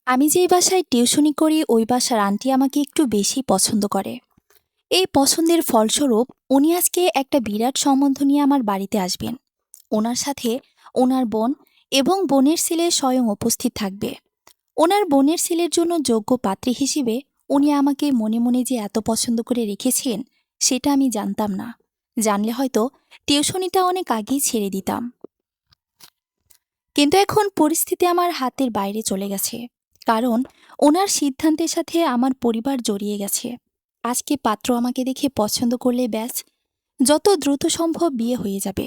আমি যেই বাসায় টিউশনি করি ওই বাসার আন্টি আমাকে একটু বেশি পছন্দ করে। এই পছন্দের ফলস্বরূপ উনি আজকে একটা বিরাট সম্বন্ধ নিয়ে আমার বাড়িতে আসবেন। ওনার সাথে ওনার বোন এবং বোনের ছেলে স্বয়ং উপস্থিত থাকবে। ওনার বোনের ছেলের জন্য যোগ্য পাত্রী হিসেবে উনি আমাকে মনে মনে যে এত পছন্দ করে রেখেছেন সেটা আমি জানতাম না। জানলে হয়তো টিউশনিটা অনেক আগেই ছেড়ে দিতাম। কিন্তু এখন পরিস্থিতি আমার হাতের বাইরে চলে গেছে, কারণ ওনার সিদ্ধান্তের সাথে আমার পরিবার জড়িয়ে গেছে। আজকে পাত্র আমাকে দেখে পছন্দ করলে ব্যাস, যত দ্রুত সম্ভব বিয়ে হয়ে যাবে।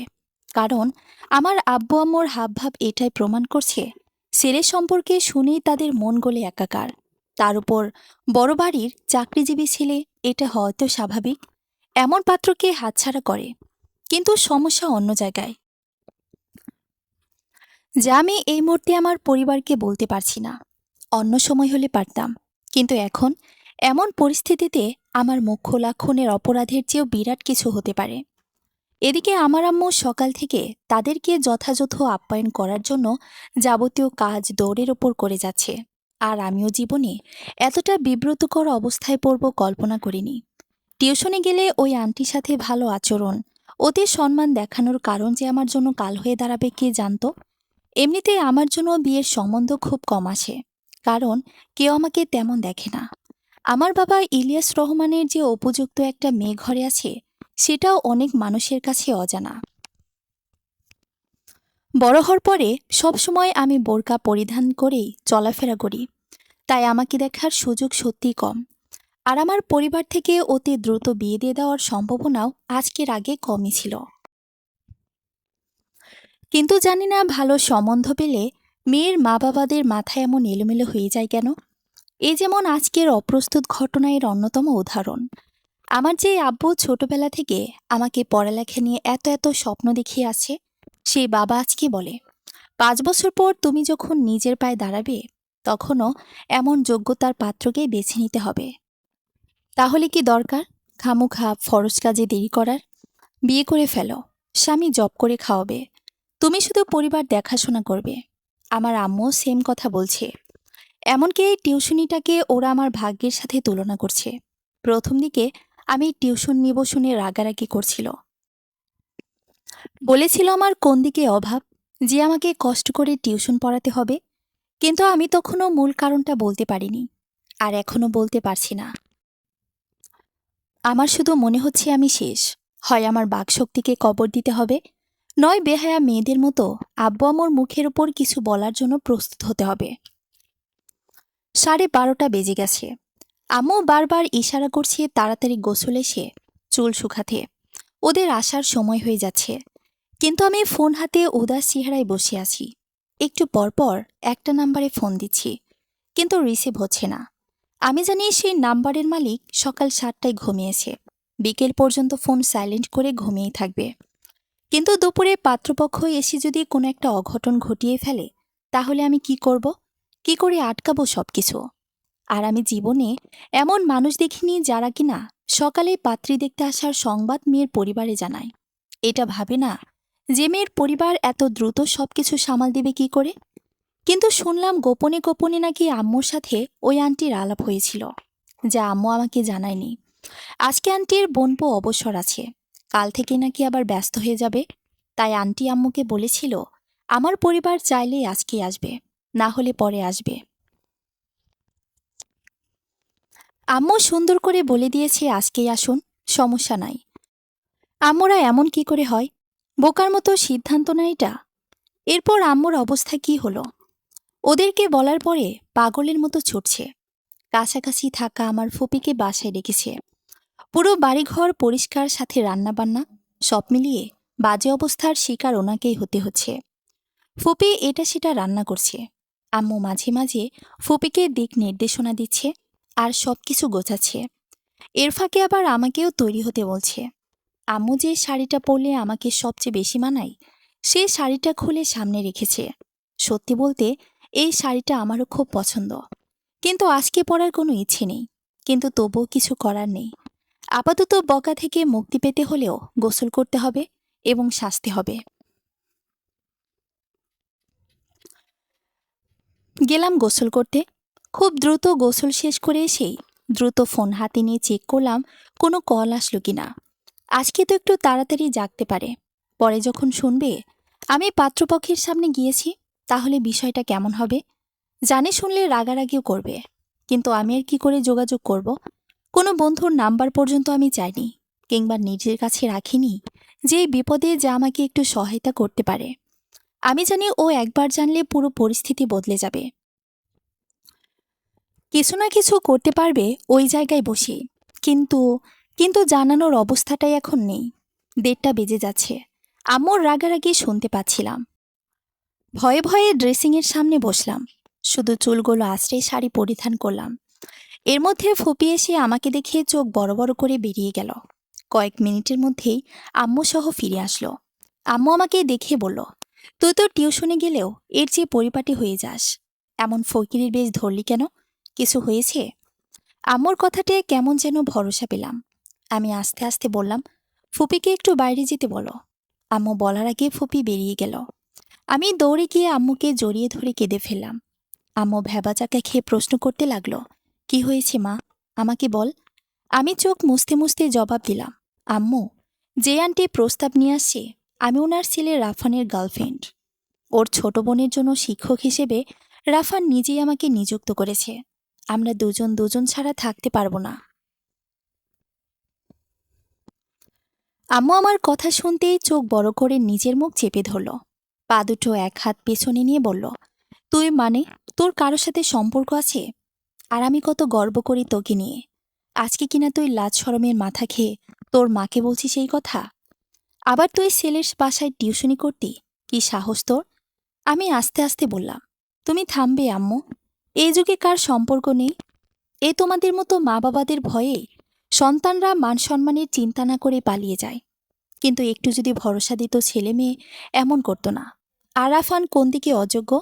কারণ আমার আব্বু আম্মুর হাবভাব এটাই প্রমাণ করছে, ছেলে সম্পর্কে শুনেই তাদের মন গলে একাকার। তার উপর বড় বাড়ির চাকরিজীবী ছেলে, এটা হয়তো স্বাভাবিক। এমন পাত্রকে হাতছাড়া করে, কিন্তু সমস্যা অন্য জায়গায়, যা আমি এই মুহূর্তে আমার পরিবারকে বলতে পারছি না। অন্য সময় হলে পারতাম, কিন্তু এখন এমন পরিস্থিতিতে আমার মুখ খোলা খুনের অপরাধের চেয়েও বিরাট কিছু হতে পারে। এদিকে আমার আম্মু সকাল থেকে তাদেরকে যথাযথ আপ্যায়ন করার জন্য যাবতীয় কাজ দৌড়ের ওপর করে যাচ্ছে। আর আমিও জীবনে এতটা বিব্রতকর অবস্থায় পড়ব কল্পনা করিনি। টিউশনে গেলে ওই আন্টির সাথে ভালো আচরণ, ওদের সম্মান দেখানোর কারণ যে আমার জন্য কাল হয়ে দাঁড়াবে কে জানতো। এমনিতেই আমার জন্য বিয়ের সম্বন্ধ খুব কম আসে, কারণ কেউ আমাকে তেমন দেখে না। আমার বাবা ইলিয়াস রহমানের যে উপযুক্ত একটা মেয়ে ঘরে আছে সেটাও অনেক মানুষের কাছে অজানা। বড় হওয়ার পরে সবসময় আমি বোরকা পরিধান করেই চলাফেরা করি, তাই আমাকে দেখার সুযোগ সত্যিই কম। আর আমার পরিবার থেকে অতি দ্রুত বিয়ে দিয়ে দেওয়ার সম্ভাবনাও আজকের আগে কমই ছিল। কিন্তু জানি না ভালো সম্বন্ধ পেলে মেয়ের মা বাবাদের মাথায় এমন এলোমেলো হয়ে যায় কেন। এই যেমন আজকের অপ্রস্তুত ঘটনা এর অন্যতম উদাহরণ। আমার যে আব্বু ছোটবেলা থেকে আমাকে পড়ালেখা নিয়ে এত এত স্বপ্ন দেখিয়ে আছে, সেই বাবা আজকে বলে 5 বছর পর তুমি যখন নিজের পায়ে দাঁড়াবে তখনও এমন যোগ্যতার পাত্রকেই বেছে নিতে হবে। তাহলে কি দরকার খামুখা ফরজ কাজে দেরি করার? বিয়ে করে ফেলো, স্বামী জব করে খাওয়াবে, তুমি শুধু পরিবার দেখাশোনা করবে। আমার আম্মু সেম কথা বলছে। এমনকি এই টিউশনিটাকে ওরা আমার ভাগ্যের সাথে তুলনা করছে। প্রথম দিকে আমি টিউশন নিব শুনে রাগারাগি করছিল, বলেছিল আমার কোন দিকে অভাব যে আমাকে কষ্ট করে টিউশন পড়াতে হবে। কিন্তু আমি তখনও মূল কারণটা বলতে পারিনি, আর এখনো বলতে পারছি না। আমার শুধু মনে হচ্ছে আমি শেষ। হয় আমার বাকশক্তিকে কবর দিতে হবে, নয় বেহায়া মেয়েদের মতো আব্বু আম্মুর মুখের উপর কিছু বলার জন্য প্রস্তুত হতে হবে। 12:30 বেজে গেছে। আম্মু বারবার ইশারা করছে তাড়াতাড়ি গোসল এসে চুল শুকাতে, ওদের আসার সময় হয়ে যাচ্ছে। কিন্তু আমি ফোন হাতে উদাস চেহারায় বসে আছি। একটু পরপর একটা নাম্বারে ফোন দিচ্ছি, কিন্তু রিসিভ হচ্ছে না। আমি জানি সেই নাম্বারের মালিক সকাল 7টায় ঘুমিয়েছে, বিকেল পর্যন্ত ফোন সাইলেন্ট করে ঘুমিয়েই থাকবে। কিন্তু দুপুরে পাত্রপক্ষ এসে যদি কোনো একটা অঘটন ঘটিয়ে ফেলে, তাহলে আমি কি করব? কি করে আটকাবো সবকিছু? আর আমি জীবনে এমন মানুষ দেখিনি যারা কিনা সকালে পাত্রী দেখতে আসার সংবাদ মেয়ের পরিবারে জানায়। এটা ভাবে না যে মেয়ের পরিবার এত দ্রুত সবকিছু সামাল দেবে কি করে। কিন্তু শুনলাম গোপনে গোপনে নাকি আম্মুর সাথে ওই আন্টির আলাপ হয়েছিল, যা আম্মু আমাকে জানায়নি। আজকে আন্টির বোনপো অবসর আছে, কাল থেকে নাকি আবার ব্যস্ত হয়ে যাবে। তাই আন্টি আম্মুকে বলেছিল আমার পরিবার চাইলেই আজকেই আসবে, না হলে পরে আসবে। আম্মু সুন্দর করে বলে দিয়েছে আজকেই আসুন, সমস্যা নাই। আম্মুরা এমন কি করে হয়, বোকার মতো সিদ্ধান্ত না এটা। এরপর আম্মুর অবস্থা কি হলো? ওদেরকে বলার পরে পাগলের মতো ছুটছে। কাছাকাছি থাকা আমার ফুপিকে বাসায় রেখেছে। পুরো বাড়িঘর পরিষ্কার, সাথে রান্নাবান্না, সব মিলিয়ে বাজে অবস্থার শিকার ওনাকেই হতে হচ্ছে। ফুপি এটা সেটা রান্না করছে, আম্মু মাঝে মাঝে ফুপিকে দিক নির্দেশনা দিচ্ছে আর সবকিছু গোছাচ্ছে। এর ফাঁকে আবার আমাকেও তৈরি হতে বলছে। আম্মু যে শাড়িটা পরলে আমাকে সবচেয়ে বেশি মানায় সে শাড়িটা খুলে সামনে রেখেছে। সত্যি বলতে এই শাড়িটা আমারও খুব পছন্দ, কিন্তু আজকে পরার কোনো ইচ্ছে নেই। কিন্তু তবুও কিছু করার নেই। আপাতত বকা থেকে মুক্তি পেতে হলেও গোসল করতে হবে এবং সাজতে হবে। গেলাম গোসল করতে। খুব দ্রুত গোসল শেষ করে এসেই দ্রুত ফোন হাতে নিয়ে চেক করলাম কোনো কল আসলো কিনা। আজকে তো একটু তাড়াতাড়ি জাগতে পারে। পরে যখন শুনবে আমি পাত্রপক্ষের সামনে গিয়েছি, তাহলে বিষয়টা কেমন হবে? জানে শুনলে রাগারাগিও করবে। কিন্তু আমি আর কি করে যোগাযোগ করব? কোনো বন্ধুর নাম্বার পর্যন্ত আমি চাইনি, কিংবা নিজের কাছে রাখিনি যে এই বিপদে যা আমাকে একটু সহায়তা করতে পারে। আমি জানি ও একবার জানলে পুরো পরিস্থিতি বদলে যাবে। কিছু না কিছু করতে পারবে ওই জায়গায় বসে। কিন্তু কিন্তু জানানোর অবস্থাটাই এখন নেই। 1:30 বেজে যাচ্ছে। আম্মুর রাগারাগি শুনতে পাচ্ছিলাম। ভয়ে ভয়ে ড্রেসিংয়ের সামনে বসলাম। শুধু চুলগুলো আঁচড়ে শাড়ি পরিধান করলাম। এর মধ্যে ফুপি এসে আমাকে দেখে চোখ বড় বড় করে বেরিয়ে গেল। কয়েক মিনিটের মধ্যেই আম্মু সহ ফিরে আসলো। আম্মু আমাকে দেখে বলল, তুই তো টিউশনে গেলেও এর চেয়ে পরিপাটি হয়ে যাস। এমন ফকিরের বেশ ধরলি কেন? কিছু হয়েছে? আম্মুর কথাতে কেমন যেন ভরসা পেলাম। আমি আস্তে আস্তে বললাম, ফুপিকে একটু বাইরে যেতে বলো। আম্মু বলার আগে ফুপি বেরিয়ে গেল। আমি দৌড়ে গিয়ে আম্মুকে জড়িয়ে ধরে কেঁদে ফেললাম। আম্মু ভ্যাবাচাকা খেয়ে প্রশ্ন করতে লাগলো, কি হয়েছে মা? আমাকে বল। আমি চোখ মুছতে মুছতে জবাব দিলাম, আম্মু, যে আন্টি প্রস্তাব নিয়ে আসছে আমি ওনার ছেলে রাফানের গার্লফ্রেন্ড। ওর ছোট বোনের জন্য শিক্ষক হিসেবে রাফান নিজেই আমাকে নিযুক্ত করেছে। আমরা দুজন দুজন ছাড়া থাকতে পারবো না। আম্মু আমার কথা শুনতেই চোখ বড় করে নিজের মুখ চেপে ধরল। পা দুটো এক হাত পেছনে নিয়ে বলল, তুই মানে তোর কারো সাথে সম্পর্ক আছে? আর আমি কত গর্ব করি তোকে নিয়ে। আজকে কিনা তুই লাজ শরমের মাথা খেয়ে তোর মাকে বলছিস এই কথা? আবার তুই ছেলের বাসায় টিউশনি করতি? কি সাহস তোর? আমি আস্তে আস্তে বললাম, তুমি থামবে আম্মু। এই যুগে কার সম্পর্ক নেই? এ তোমাদের মতো মা বাবাদের ভয়ে সন্তানরা মান সম্মানের চিন্তা না করে পালিয়ে যায়। কিন্তু একটু যদি ভরসা দিত ছেলে মেয়ে এমন করতো না। আর রাফান কোন দিকে অযোগ্য?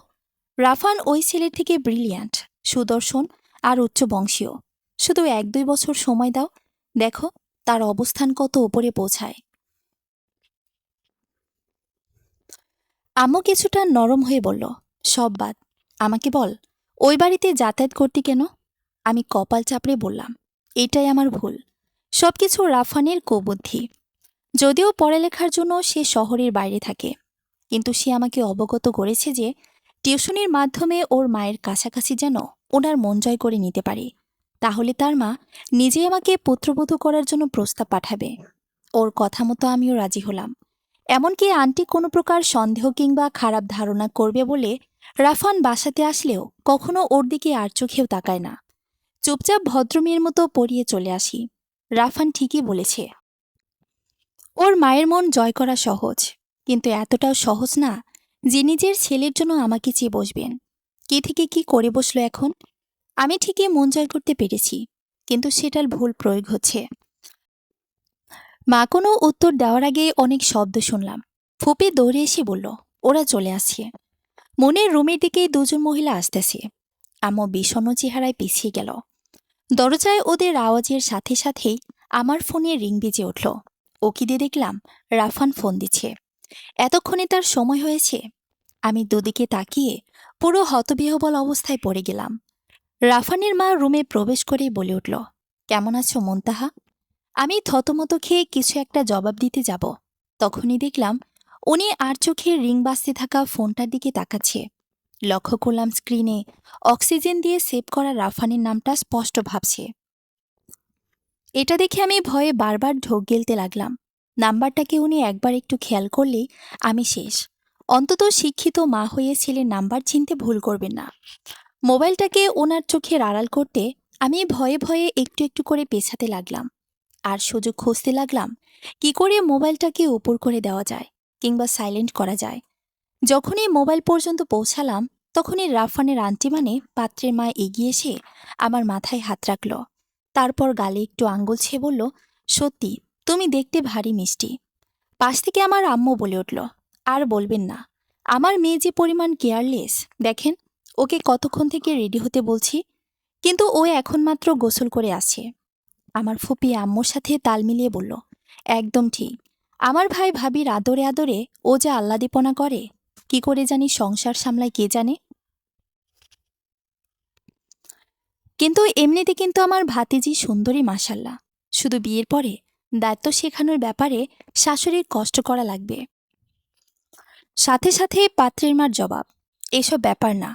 রাফান ওই ছেলের থেকে ব্রিলিয়ান্ট, সুদর্শন আর উচ্চ বংশীয়। শুধু 1-2 বছর সময় দাও, দেখো তার অবস্থান কত ওপরে পৌঁছায়। আম্মু কিছুটা নরম হয়ে বলল, সব বাদ, আমাকে বল, ওই বাড়িতে যাতায়াত করতি কেন? আমি কপাল চাপড়ে বললাম, এটাই আমার ভুল। সবকিছু রাফানের কুবুদ্ধি। যদিও পড়ালেখার জন্য সে শহরের বাইরে থাকে, কিন্তু সে আমাকে অবগত করেছে যে টিউশনির মাধ্যমে ওর মায়ের কাছাকাছি যেন ওনার মন জয় করে নিতে পারে। তাহলে তার মা নিজেই আমাকে পুত্রবধূ করার জন্য প্রস্তাব পাঠাবে। ওর কথা মতো আমিও রাজি হলাম। এমনকি আন্টি কোনো প্রকার সন্দেহ কিংবা খারাপ ধারণা করবে বলে রাফান বাসাতে আসলেও কখনো ওর দিকে আর চোখেও তাকায় না। চুপচাপ ভদ্রমেয়ের মতো পড়িয়ে চলে আসি। রাফান ঠিকই বলেছে, ওর মায়ের মন জয় করা সহজ, কিন্তু এতটাও সহজ না যে নিজের ছেলের জন্য আমাকে চেয়ে বসবেন। কে থেকে কি করে বসলো এখন? আমি ঠিকই মন জয় করতে পেরেছি, কিন্তু সেটার ভুল প্রয়োগ হচ্ছে। মা কোনো উত্তর দেওয়ার আগে অনেক শব্দ শুনলাম। ফুপি দৌড়ে এসে বলল, ওরা চলে আসছে। মনের রুমের দিকে দুজন মহিলা আসতেছে। আম্মু বিষণ্ণ চেহারায় পিছিয়ে গেল। দরজায় ওদের আওয়াজের সাথে সাথেই আমার ফোনে রিং বেজে উঠল। ওকি দিয়ে দেখলাম রাফান ফোন দিচ্ছে। এতক্ষণে তার সময় হয়েছে। আমি দুদিকে তাকিয়ে পুরো হতবিহ্বল অবস্থায় পড়ে গেলাম। রাফানের মা রুমে প্রবেশ করেই বলে উঠল, কেমন আছো মুনতাহা? আমি থতমত খেয়ে কিছু একটা জবাব দিতে যাব, তখনই দেখলাম উনি আর চোখে রিং বাজতে থাকা ফোনটার দিকে তাকাচ্ছে। লক্ষ্য করলাম স্ক্রিনে অক্সিজেন দিয়ে সেভ করা রাফানের নামটা স্পষ্ট ভাবছে। এটা দেখে আমি ভয়ে বারবার ঢোক গেলতে লাগলাম। নাম্বারটাকে উনি একবার একটু খেয়াল করলেই আমি শেষ। অন্তত শিক্ষিত মা হয়ে ছেলের নাম্বার চিনতে ভুল করবেন না। মোবাইলটাকে ওনার চোখের আড়াল করতে আমি ভয়ে ভয়ে একটু একটু করে পেছাতে লাগলাম। আর সুযোগ খুঁজতে লাগলাম কি করে মোবাইলটাকে উপর করে দেওয়া যায় কিংবা সাইলেন্ট করা যায়। যখনই মোবাইল পর্যন্ত পৌঁছালাম, তখনই রাফানের আন্টি মানে পাত্রের মা এগিয়ে এসে আমার মাথায় হাত রাখল। তারপর গালে একটু আঙ্গুল ছেয়ে বলল, সত্যি তুমি দেখতে ভারী মিষ্টি। পাশ থেকে আমার আম্মু বলে উঠল, আর বলবেন না, আমার মেয়ে যে পরিমাণ কেয়ারলেস দেখেন, ওকে কতক্ষণ থেকে রেডি হতে বলছি, কিন্তু ও এখন মাত্র গোসল করে আসছে। আমার ফুপি আম্মুর সাথে তাল মিলিয়ে বলল, একদম ঠিক। আমার ভাই ভাবির আদরে আদরে ও যা আহ্লাদীপনা করে, কি করে জানি সংসার সামলায় কে জানে। কিন্তু এমনিতে কিন্তু আমার ভাতিজি সুন্দরী মাশাল্লাহ। শুধু বিয়ের পরে দায়িত্ব শেখানোর ব্যাপারে শাশুড়ির কষ্ট করা লাগবে। সাথে সাথে পাত্রের মার জবাব, এসব ব্যাপার না।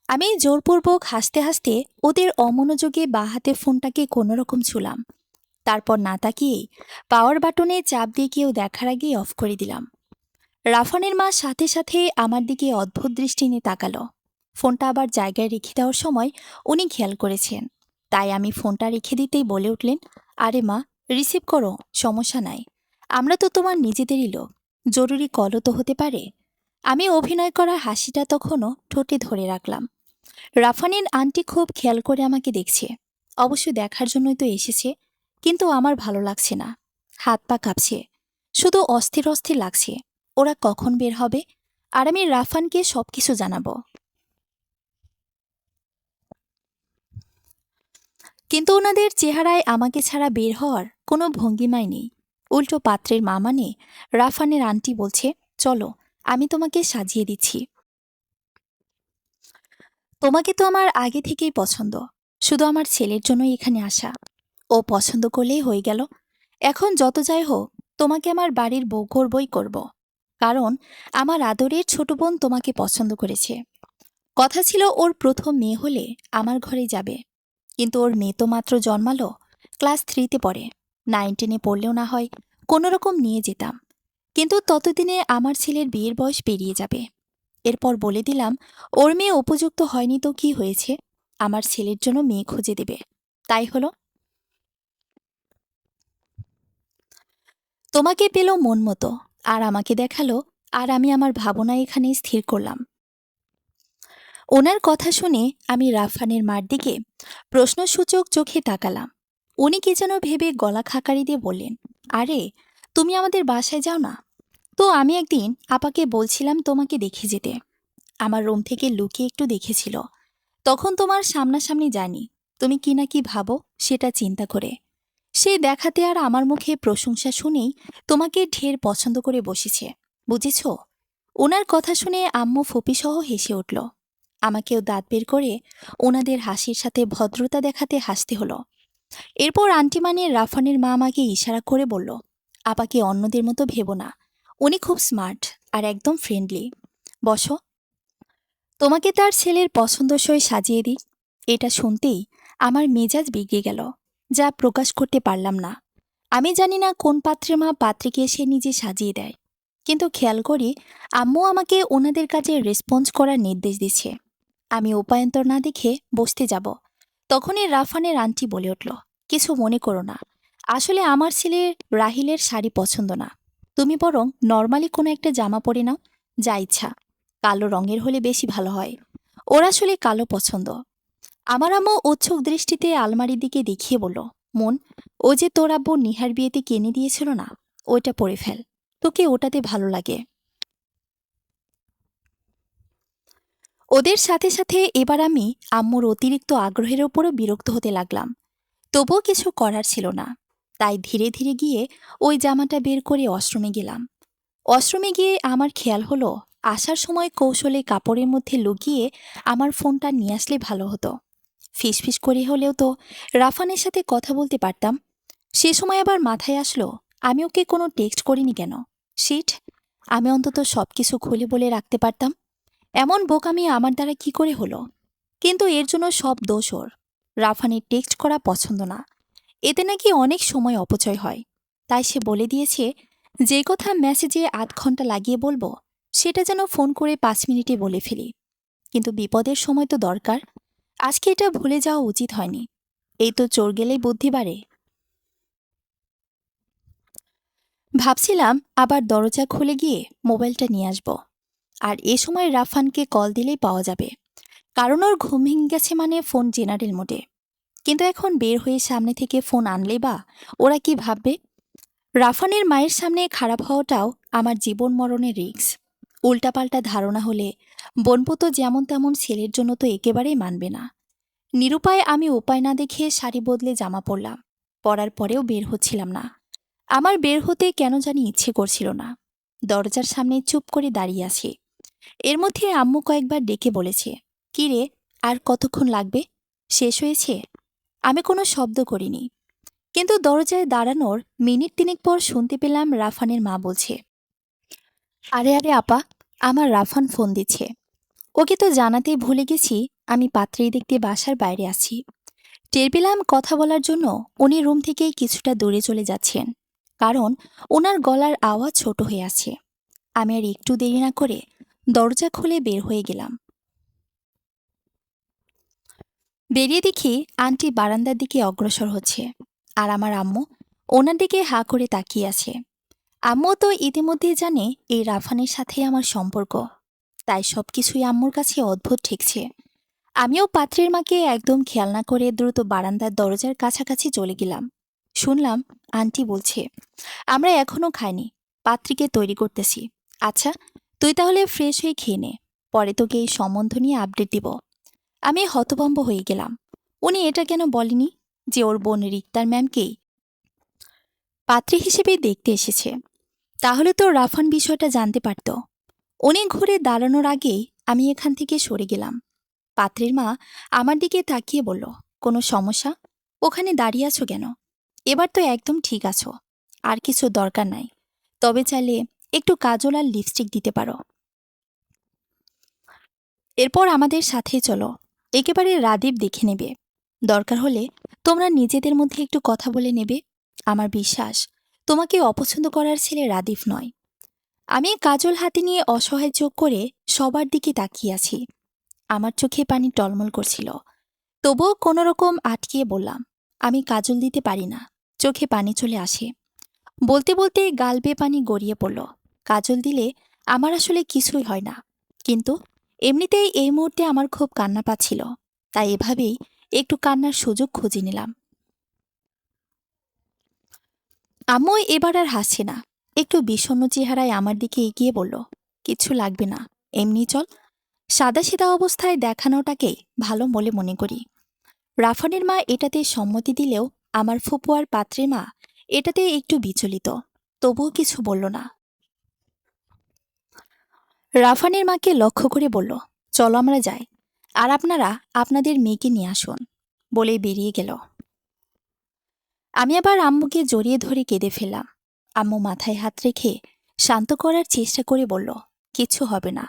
আমি জোরপূর্বক হাসতে হাসতে ওদের অমনোযোগে বাঁ হাতে ফোনটাকে কোনোরকম ছুলাম। তারপর না তাকিয়েই পাওয়ার বাটনে চাপ দিয়ে কেউ দেখার আগেই অফ করে দিলাম। রাফানের মা সাথে সাথে আমার দিকে অদ্ভুত দৃষ্টি নিয়ে তাকালো। ফোনটা আবার জায়গায় রেখে দেওয়ার সময় উনি খেয়াল করেছেন। তাই আমি ফোনটা রেখে দিতেই বলে উঠলেন, আরে মা, রিসিভ করো, সমস্যা নাই। আমরা তো তোমার নিজেদেরই লোক, জরুরি কলও তো হতে পারে। আমি অভিনয় করা হাসিটা তখনও ঠোঁটে ধরে রাখলাম। রাফানের আন্টি খুব খেয়াল করে আমাকে দেখছে। অবশ্য দেখার জন্যই তো এসেছে, কিন্তু আমার ভালো লাগছে না। হাত পা কাঁপছে, শুধু অস্থির অস্থির লাগছে। ওরা কখন বের হবে আর আমি রাফানকে সবকিছু জানাবো। কিন্তু ওনাদের চেহারায় আমাকে ছাড়া বের হওয়ার কোনো ভঙ্গিমাই নেই। উল্টো পাত্রের মা মানে রাফানের আন্টি বলছে, চলো, আমি তোমাকে সাজিয়ে দিচ্ছি। তোমাকে তো আমার আগে থেকেই পছন্দ, শুধু আমার ছেলের জন্যই এখানে আসা। ও পছন্দ করলেই হয়ে গেল। এখন যত যাই হোক, তোমাকে আমার বাড়ির বউ করবই করব। কারণ আমার আদরের ছোট বোন তোমাকে পছন্দ করেছে। কথা ছিল ওর প্রথম মেয়ে হলে আমার ঘরেই যাবে। কিন্তু ওর মেয়ে তো মাত্র জন্মালো, ক্লাস 3-তে পড়ে। 9-10-এ পড়লেও না হয় কোনোরকম নিয়ে যেতাম। কিন্তু ততদিনে আমার ছেলের বিয়ের বয়স পেরিয়ে যাবে। এরপর বলে দিলাম, ওর মেয়ে উপযুক্ত হয়নি তো কি হয়েছে, আমার ছেলের জন্য মেয়ে খুঁজে দেবে। তাই হলো। তোমাকে পেল মন মতো, আর আমাকে দেখালো, আর আমি আমার ভাবনা এখানে স্থির করলাম। ওনার কথা শুনে আমি রাফানের মার দিকে প্রশ্নসূচক চোখে তাকালাম। উনি কি যেন ভেবে গলা খাকারি দিয়ে বললেন, আরে, তুমি আমাদের বাসায় যাও না। তো আমি একদিন আপাকে বলছিলাম তোমাকে দেখে যেতে। আমার রুম থেকে লুকিয়ে একটু দেখেছিল। তখন তোমার সামনাসামনি জানি তুমি কি না কি ভাবো সেটা চিন্তা করে। সেই দেখাতে আর আমার মুখে প্রশংসা শুনেই তোমাকে ঢের পছন্দ করে বসেছে, বুঝেছ? ওনার কথা শুনে আম্মু ফুপিসহ হেসে উঠল। আমাকেও দাঁত বের করে ওনাদের হাসির সাথে ভদ্রতা দেখাতে হাসতে হলো। এরপর আন্টি মানে রাফানের মা আমাকে ইশারা করে বলল, আপাকে অন্যদের মতো ভেবো না, উনি খুব স্মার্ট আর একদম ফ্রেন্ডলি। বসো, তোমাকে তার ছেলের পছন্দসই সাজিয়ে দিই। এটা শুনতেই আমার মেজাজ বিগড়ে গেল, যা প্রকাশ করতে পারলাম না। আমি জানি না কোন পাত্রের মা পাত্রীকে সে নিজে সাজিয়ে দেয়, কিন্তু খেয়াল করি আম্মু আমাকে ওনাদের কাজে রেসপন্স করার নির্দেশ দিচ্ছে। আমি উপায়ন্তর না দেখে বসতে যাব, তখনই রাফানের আন্টি বলে উঠল, কিছু মনে করো না, আসলে আমার ছেলের রাহিলের শাড়ি পছন্দ না। তুমি বরং নর্মালি কোনো একটা জামা পরে নাও, যা ইচ্ছা। কালো রঙের হলে বেশি ভালো হয়, ওর আসলে কালো পছন্দ। আমার আম্মু উৎসুক দৃষ্টিতে আলমারির দিকে দেখিয়ে বলল, মন, ও যে তোর আব্বু নিহার বিয়েতে কিনে দিয়েছিল না, ওইটা পরে ফেল, তোকে ওটাতে ভালো লাগে। ওদের সাথে সাথে এবার আমি আম্মুর অতিরিক্ত আগ্রহের ওপরও বিরক্ত হতে লাগলাম। তবুও কিছু করার ছিল না। তাই ধীরে ধীরে গিয়ে ওই জামাটা বের করে ওয়াশরুমে গেলাম। ওয়াশরুমে গিয়ে আমার খেয়াল হলো, আসার সময় কৌশলে কাপড়ের মধ্যে লুকিয়ে আমার ফোনটা নিয়ে আসলে ভালো হতো। ফিসফিস করে হলেও তো রাফানের সাথে কথা বলতে পারতাম। সে সময় আবার মাথায় আসলো, আমি ওকে কোনো টেক্সট করিনি কেন। শিট, আমি অন্তত সবকিছু খুলে বলে রাখতে পারতাম। এমন বোকামি আমার দ্বারা কি করে হলো? কিন্তু এর জন্য সব দোষ ওর। রাফানের টেক্সট করা পছন্দ না, এতে নাকি অনেক সময় অপচয় হয়। তাই সে বলে দিয়েছে, যে কথা মেসেজে ৮ ঘন্টা লাগিয়ে বলবো, সেটা যেন ফোন করে 5 মিনিটে বলে ফেলি। কিন্তু বিপদের সময় তো দরকার। আজকে এটা ভুলে যাওয়া উচিত হয়নি। এই তো চোর গেলেই বুদ্ধি বাড়ে। ভাবছিলাম আবার দরজা খুলে গিয়ে মোবাইলটা নিয়ে আসব, আর এ সময় রাফানকে কল দিলেই পাওয়া যাবে, কারণ ওর ঘুম ভেঙে গেছে মানে ফোন জেনারেল মোডে। কিন্তু এখন বের হয়ে সামনে থেকে ফোন আনলে বা ওরা কি ভাববে? রাফানের মায়ের সামনে খারাপ হওয়াটাও আমার জীবন মরণের রিস্ক। উল্টাপাল্টা ধারণা হলে বোনপো যেমন তেমন ছেলের জন্য তো একেবারেই মানবে না। নিরুপায় আমি উপায় না দেখে শাড়ি বদলে জামা পরলাম। পরার পরেও বের হচ্ছিলাম না। আমার বের হতে কেন জানি ইচ্ছে করছিল না। দরজার সামনে চুপ করে দাঁড়িয়ে আছি। এর মধ্যে আম্মু কয়েকবার ডেকে বলেছে, কি রে, আর কতক্ষণ লাগবে? শেষ হয়েছে? আমি কোনো শব্দ করিনি, কিন্তু দরজায় দাঁড়ানোর মিনিট তিনেক পর শুনতে পেলাম রাফানের মা বলছে, আরে আরে আপা, আমার রাফান ফোন দিচ্ছে। ওকে তো জানাতেই ভুলে গেছি আমি পাত্রী দেখতে বাসার বাইরে আছি। টের পেলাম কথা বলার জন্য উনি রুম থেকেই কিছুটা দূরে চলে যাচ্ছেন, কারণ ওনার গলার আওয়াজ ছোট হয়ে আছে। আমি আর একটু দেরি না করে দরজা খুলে বের হয়ে গেলাম। বেরিয়ে দেখি আন্টি বারান্দার দিকে অগ্রসর হচ্ছে, আর আমার আম্মু ওনার দিকে হাঁ করে তাকিয়ে আছে। আম্মু তো ইতিমধ্যেই জানে এই রাফানের সাথে আমার সম্পর্ক, তাই সবকিছুই আম্মুর কাছে অদ্ভুত ঠেকছে। আমিও পাত্রের মাকে একদম খেয়াল না করে দ্রুত বারান্দার দরজার কাছাকাছি চলে গেলাম। শুনলাম আন্টি বলছে, আমরা এখনো খাইনি, পাত্রীকে তৈরি করতেছি। আচ্ছা, তুই তাহলে ফ্রেশ হয়ে খেয়ে নে, পরে তোকে এই সম্বন্ধ নিয়ে আপডেট দিব। আমি হতভম্ব হয়ে গেলাম। উনি এটা কেন বলেনি যে ওর বোন রিক্তার ম্যামকেই পাত্রী হিসেবে দেখতে এসেছে? তাহলে তো রাফান বিষয়টা জানতে পারত। উনি ঘুরে দাঁড়ানোর আগেই আমি এখান থেকে সরে গেলাম। পাত্রের মা আমার দিকে তাকিয়ে বলল, কোনো সমস্যা? ওখানে দাঁড়িয়ে আছো কেন? এবার তো একদম ঠিক আছো, আর কিছু দরকার নাই। তবে চাইলে একটু কাজল আর লিপস্টিক দিতে পারো। এরপর আমাদের সাথেই চলো, একেবারে রাদীপ দেখে নেবে। দরকার হলে তোমরা নিজেদের মধ্যে একটু কথা বলে নেবে। আমার বিশ্বাস তোমাকে অপছন্দ করার ছেলে রাদীপ নয়। আমি কাজল হাতে নিয়ে অসহায় চোখ করে সবার দিকে তাকিয়ে আছি। আমার চোখে পানি টলমল করছিল, তবুও কোনো রকম আটকিয়ে বললাম, আমি কাজল দিতে পারি না। চোখে পানি চলে আসে। বলতে বলতে গাল বেয়ে পানি গড়িয়ে পড়ল। কাজল দিলে আমার আসলে কিছুই হয় না, কিন্তু এমনিতেই এই মুহূর্তে আমার খুব কান্না পাচ্ছিল, তাই এভাবেই একটু কান্নার সুযোগ খুঁজে নিলাম। আম্মু এবার আর হাসছে না, একটু বিষণ্ণ চেহারায় আমার দিকে এগিয়ে বলল, কিচ্ছু লাগবে না, এমনি চল। সাদাসিধা অবস্থায় দেখানোটাকেই ভালো বলে মনে করি। রাফানের মা এটাতে সম্মতি দিলেও আমার ফুপু আর পাত্রের মা এটাতে একটু বিচলিত, তবুও কিছু বলল না। রাফানের মাকে লক্ষ্য করে বলল, চলো আমরা যাই, আর আপনারা আপনাদের মেয়েকে নিয়ে আসুন, বলেই বেরিয়ে গেল। আমি আবার আম্মুকে জড়িয়ে ধরে কেঁদে ফেললাম। আম্মু মাথায় হাত রেখে শান্ত করার চেষ্টা করে বলল, কিচ্ছু হবে না,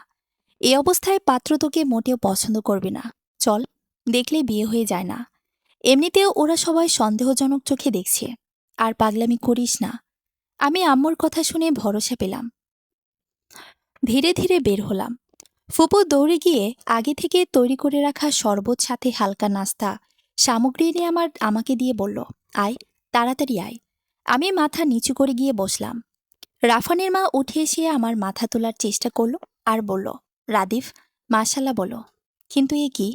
এই অবস্থায় পাত্র তোকে মোটেও পছন্দ করবে না। চল, দেখলে বিয়ে হয়ে যায় না। এমনিতেও ওরা সবাই সন্দেহজনক চোখে দেখছে, আর পাগলামি করিস না। আমি আম্মুর কথা শুনে ভরসা পেলাম। ধীরে ধীরে বের হলাম। ফুপু দৌড়ে গিয়ে আগে থেকে তৈরি করে রাখা শরবত সাথে হালকা নাস্তা সামগ্রী এনে আমাকে দিয়ে বলল, আয়, তাড়াতাড়ি আয়। আমি মাথা নিচু করে গিয়ে বসলাম। রাফানের মা উঠে এসে আমার মাথা তোলার চেষ্টা করল আর বলল, রাদিফ, মাশাল্লাহ বলো। কিন্তু এ কি?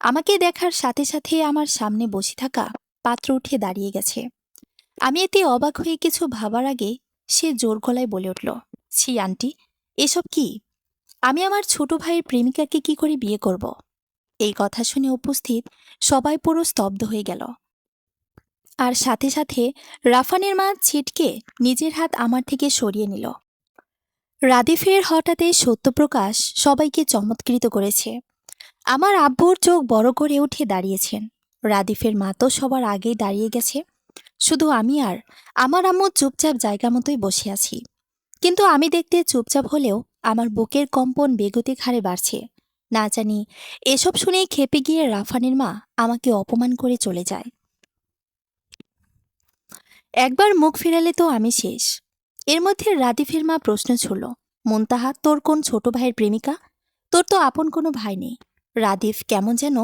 আমাকে দেখার সাথে সাথে আমার সামনে বসে থাকা পাত্র উঠে দাঁড়িয়ে গেছে। আমি এতে অবাক হয়ে কিছু ভাবার আগে সে জোর গলায় বলে উঠল, ছি আন্টি, এসব কি? আমি আমার ছোট ভাইয়ের প্রেমিকাকে কি করে বিয়ে করব? এই কথা শুনে উপস্থিত সবাই পুরো স্তব্ধ হয়ে গেল। আর সাথে সাথে রাফানের মা ছিটকে নিজের হাত আমার থেকে সরিয়ে নিল। রাদিফের হঠাৎ এই সত্যপ্রকাশ সবাইকে চমৎকৃত করেছে। আমার আব্বুর চোখ বড় করে উঠে দাঁড়িয়েছেন। রাদিফের মা তো সবার আগেই দাঁড়িয়ে গেছে। শুধু আমি আর আমার আম্মু চুপচাপ জায়গা মতোই বসে আছি। কিন্তু আমি দেখতে চুপচাপ হলেও আমার বুকের কম্পন বেগতিক হারে বাড়ছে। না জানি এসব শুনেই খেপে গিয়ে রাফানের মা আমাকে অপমান করে চলে যায়। একবার মুখ ফিরালে তো আমি শেষ। এর মধ্যে রাদিফের মা প্রশ্ন ছুড়ল, মুনতাহা তোর কোন ছোট ভাইয়ের প্রেমিকা? তোর তো আপন কোনো ভাই নেই। রাদিফ কেমন যেন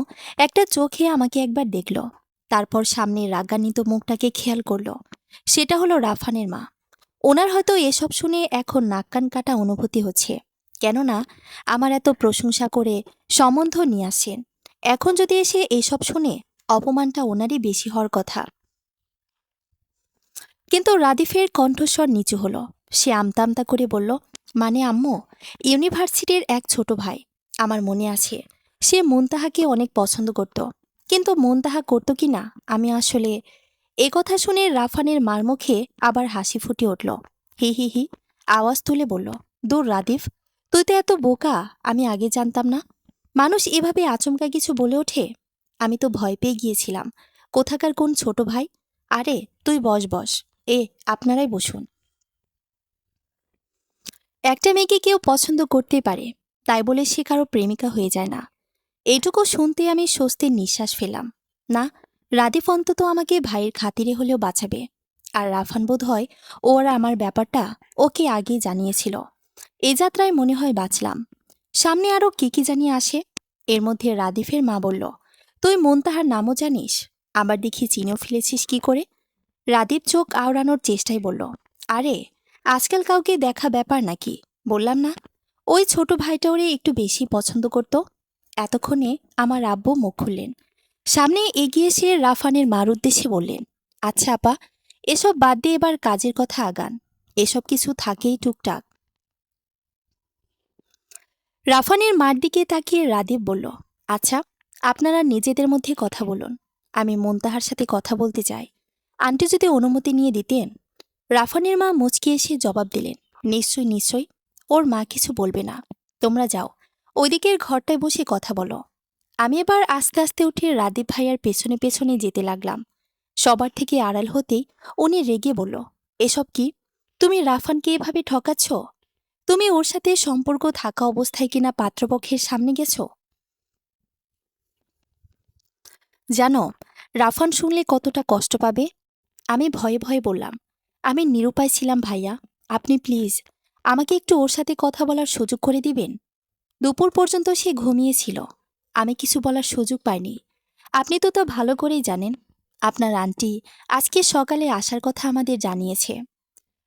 একটা চোখে আমাকে একবার দেখল, তারপর সামনের রাগান্বিত মুখটাকে খেয়াল করল। সেটা হলো রাফানের মা। ওনার হয়তো এসব শুনে এখন নাক কান কাটা অনুভূতি হচ্ছে, কেননা আমার এত প্রশংসা করে সম্বন্ধ নিয়ে আসেন। এখন যদি এসে এইসব শুনে, অপমানটা ওনারই বেশি হওয়ার কথা। কিন্তু রাদিফের কণ্ঠস্বর নিচু হলো। সে আমতা আমতা করে বলল, মানে আম্মু, ইউনিভার্সিটির এক ছোট ভাই, আমার মনে আছে, সে মুনতাহাকে অনেক পছন্দ করত। কিন্তু মুনতাহা করত কি না আমি আসলে। এ কথা শুনে রাফানের মার মুখে আবার হাসি ফুটে উঠল। হি হি হি আওয়াজ তুলে বলল, দূর রাদিফ, তুই তো এত বোকা, আমি আগে জানতাম না। মানুষ এভাবে আচমকা কিছু বলে ওঠে। আমি তো ভয় পেয়ে গিয়েছিলাম। কোথাকার কোন ছোট ভাই? আরে তুই বস বস। এ, আপনারাই বসুন। একটা মেয়েকে কেউ পছন্দ করতেই পারে, তাই বলে সে কারো প্রেমিকা হয়ে যায় না। এইটুকু শুনতে আমি স্বস্তির নিঃশ্বাস ফেললাম। না, রাদিফ অন্তত আমাকে ভাইয়ের খাতিরে হলেও বাঁচাবে। আর রাফান বোধ হয় ও আর আমার ব্যাপারটা ওকে আগেই জানিয়েছিল। এ যাত্রায় মনে হয় বাঁচলাম। সামনে আরও কি জানিয়ে আসে। এর মধ্যে রাদিফের মা বলল, তুই মুনতাহার নামও জানিস? আবার দেখি চিনেও ফেলেছিস কি করে? রাদীপ চোখ আওড়ানোর চেষ্টায় বলল, আরে আজকাল কাউকে দেখা ব্যাপার নাকি? বললাম না, ওই ছোট ভাইটা ওরে একটু বেশি পছন্দ করত। এতক্ষণে আমার আব্বু মুখ খুললেন। সামনে এগিয়ে এসে রাফানের মার উদ্দেশ্যে বললেন, আচ্ছা আপা, এসব বাদ দিয়ে এবার কাজের কথা আগান। এসব কিছু থাকেই টুকটাক। রাফানের মার দিকে তাকিয়ে রাদীপ বলল, আচ্ছা, আপনারা নিজেদের মধ্যে কথা বলুন। আমি মুনতাহার সাথে কথা বলতে চাই। আন্টি যদি অনুমতি নিয়ে দিতেন। রাফানের মা মুচকি এসে জবাব দিলেন, নিশ্চয়ই নিশ্চয়ই, ওর মা কিছু বলবে না। তোমরা যাও, ওইদিকের ঘরটায় বসে কথা বলো। আমি এবার আস্তে আস্তে উঠে রাদীপ ভাইয়ার পেছনে পেছনে যেতে লাগলাম। সবার থেকে আড়াল হতেই উনি রেগে বলল, এসব কি? তুমি রাফানকে এভাবে ঠকাচ্ছ? তুমি ওর সাথে সম্পর্ক থাকা অবস্থায় কিনা পাত্রপক্ষের সামনে গেছ? জানো, রাফান শুনলে কতটা কষ্ট পাবে। আমি ভয়ে ভয়ে বললাম, আমি নিরুপায় ছিলাম ভাইয়া। আপনি প্লিজ আমাকে একটু ওর সাথে কথা বলার সুযোগ করে দিবেন। দুপুর পর্যন্ত সে ঘুমিয়েছিল। আমি কিছু বলার সুযোগ পাইনি। আপনি তো তা ভালো করেই জানেন। আপনার আন্টি আজকে সকালে আসার কথা আমাদের জানিয়েছে।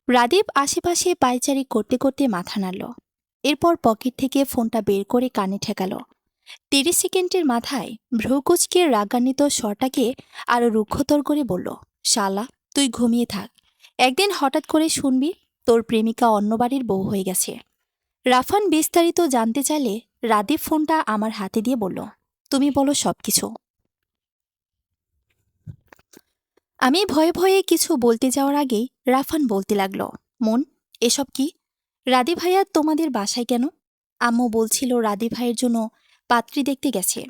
রাদীপ আশেপাশে পায়চারি করতে করতে মাথা নাড়ল। এরপর পকেট থেকে ফোনটা বের করে কানে ঠেকাল। ৩০ সেকেন্ডের মাথায় ভ্রুকুচকে রাগান্বিত স্বরটাকে আরো রুক্ষতর করে বলল, শালা, তুই ঘুমিয়ে থাক। একদিন হঠাৎ করে শুনবি তোর প্রেমিকা অন্য বাড়ির বউ হয়ে গেছে। রাফান বিস্তারিত জানতে চাইলে রাদীপ ফোনটা আমার হাতে দিয়ে বলল, তুমি বলো সবকিছু। আমি ভয়ে ভয়ে কিছু বলতে যাওয়ার আগেই রাফান বলতে লাগলো, মন, এসব কি? রাদী ভাইয়া তোমাদের বাসায় কেন? আম্মু বলছিল রাদী ভাইয়ের জন্য পাত্রী দেখতে গেছে।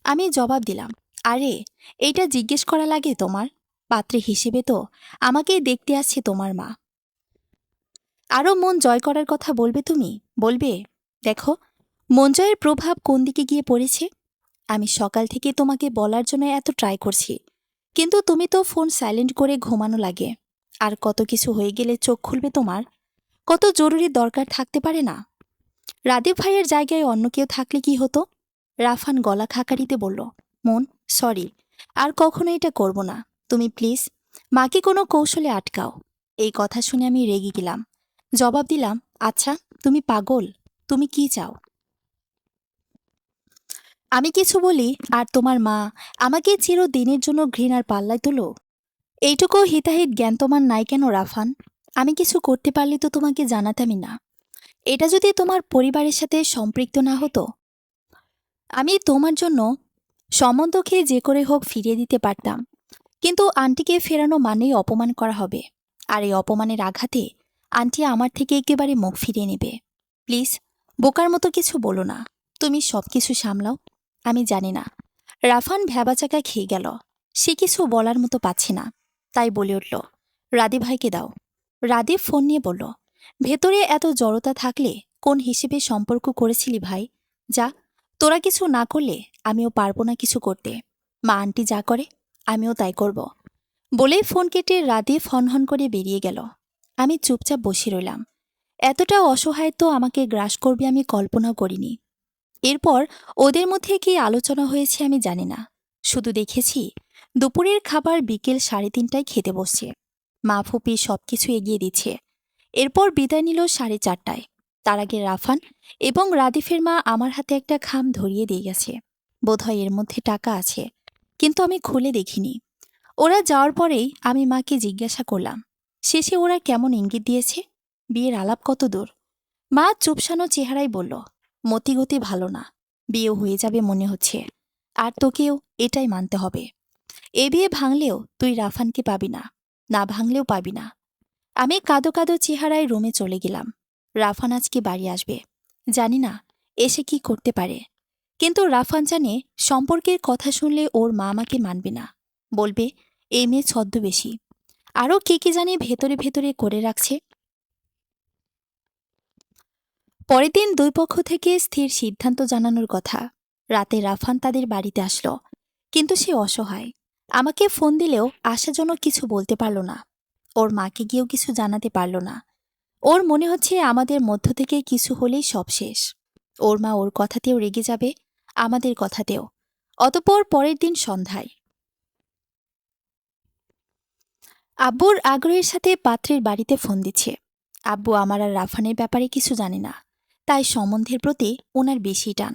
আমি জবাব দিলাম, আরে এইটা জিজ্ঞেস করা লাগে তোমার? পাত্রী হিসেবে তো আমাকেই দেখতে আসছে তোমার মা। আরও মন জয় করার কথা বলবে তুমি? বলবে? দেখো, মন জয়ের প্রভাব কোন দিকে গিয়ে পড়েছে। আমি সকাল থেকে তোমাকে বলার জন্য এত ট্রাই করছি, কিন্তু তুমি তো ফোন সাইলেন্ট করে ঘুমানো লাগে। আর কত কিছু হয়ে গেলে চোখ খুলবে তোমার? কত জরুরি দরকার থাকতে পারে না? রাদীপ ভাইয়ের জায়গায় অন্য কেউ থাকলে কি হতো? রাফান গলা খাকারিতে বলল, মন, সরি, আর কখনো এটা করব না। তুমি প্লিজ মাকে কোনো কৌশলে আটকাও। এই কথা শুনে আমি রেগে গেলাম। জবাব দিলাম, আচ্ছা, তুমি পাগল? তুমি কি চাও? আমি কিছু বলি আর তোমার মা আমাকে চিরদিনের জন্য ঘৃণার পাল্লায় তোলো? এইটুকু হিতাহিত জ্ঞান তোমার নাই কেন রাফান? আমি কিছু করতে পারলে তো তোমাকে জানাতামই না। এটা যদি তোমার পরিবারের সাথে সম্পৃক্ত না হতো, আমি তোমার জন্য সম্বন্ধ খেয়ে যে করে হোক ফিরিয়ে দিতে পারতাম। কিন্তু আন্টিকে ফেরানো মানেই অপমান করা হবে। আর এই অপমানের আঘাতে আন্টি আমার থেকে একেবারে মুখ ফিরিয়ে নেবে। প্লিজ বোকার মতো কিছু বলো না। তুমি সব কিছু সামলাও। আমি জানি না। রাফান ভ্যাবাচাকা খেয়ে গেল। সে কিছু বলার মতো পাচ্ছে না। তাই বলে উঠল, রাদীপ ভাইকে দাও। রাদীপ ফোন নিয়ে বলল, ভেতরে এত জড়তা থাকলে কোন হিসেবে সম্পর্ক করেছিলি ভাই? যা, তোরা কিছু না করলে আমিও পারবো না কিছু করতে। মা আন্টি যা করে আমিও তাই করব। বলেই ফোন কেটে রাদীপ হনহন করে বেরিয়ে গেল। আমি চুপচাপ বসে রইলাম। এতটা অসহায় তো আমাকে গ্রাস করবে আমি কল্পনাও করিনি। এরপর ওদের মধ্যে কি আলোচনা হয়েছে আমি জানি না। শুধু দেখেছি দুপুরের খাবার বিকেল 3:30টায় খেতে বসছে। মা ফুপি সবকিছু এগিয়ে দিচ্ছে। এরপর বিদায় নিল 4:30টায়। তার আগে রাফান এবং রাদিফের মা আমার হাতে একটা খাম ধরিয়ে দিয়ে গেছে। বোধহয় এর মধ্যে টাকা আছে, কিন্তু আমি খুলে দেখিনি। ওরা যাওয়ার পরেই আমি মাকে জিজ্ঞাসা করলাম, শেষে ওরা কেমন ইঙ্গিত দিয়েছে? বিয়ের আলাপ কত দূর? মা চুপসানো চেহারায় বলল, মতিগতি ভালো না। বিয়ে হয়ে যাবে মনে হচ্ছে। আর তোকেও এটাই মানতে হবে। এ বিয়ে ভাঙলেও তুই রাফানকে পাবি না, না ভাঙলেও পাবি না। আমি কাঁদো কাঁদো চেহারায় রুমে চলে গেলাম। রাফান আজকে বাড়ি আসবে। জানি না এসে কি করতে পারে। কিন্তু রাফান জানে সম্পর্কের কথা শুনলে ওর মা আমাকে মানবে না, বলবে এই মেয়ে ছদ্মবেশী, আরও কে জানি ভেতরে ভেতরে করে রাখছে। পরের দিন দুই পক্ষ থেকে স্থির সিদ্ধান্ত জানানোর কথা। রাতে রাফান তাদের বাড়িতে আসলো, কিন্তু সে অসহায়। আমাকে ফোন দিলেও আশাজনক কিছু বলতে পারল না। ওর মাকে গিয়েও কিছু জানাতে পারল না। ওর মনে হচ্ছে আমাদের মধ্য থেকে কিছু হলেই সব শেষ। ওর মা ওর কথাতেও রেগে যাবে, আমাদের কথাতেও। অতঃপর পরের দিন সন্ধ্যায় আব্বুর আগ্রহের সাথে পাত্রের বাড়িতে ফোন দিচ্ছে। আব্বু আমার আর রাফানের ব্যাপারে কিছু জানে না, তাই সম্বন্ধের প্রতি ওনার বেশি টান।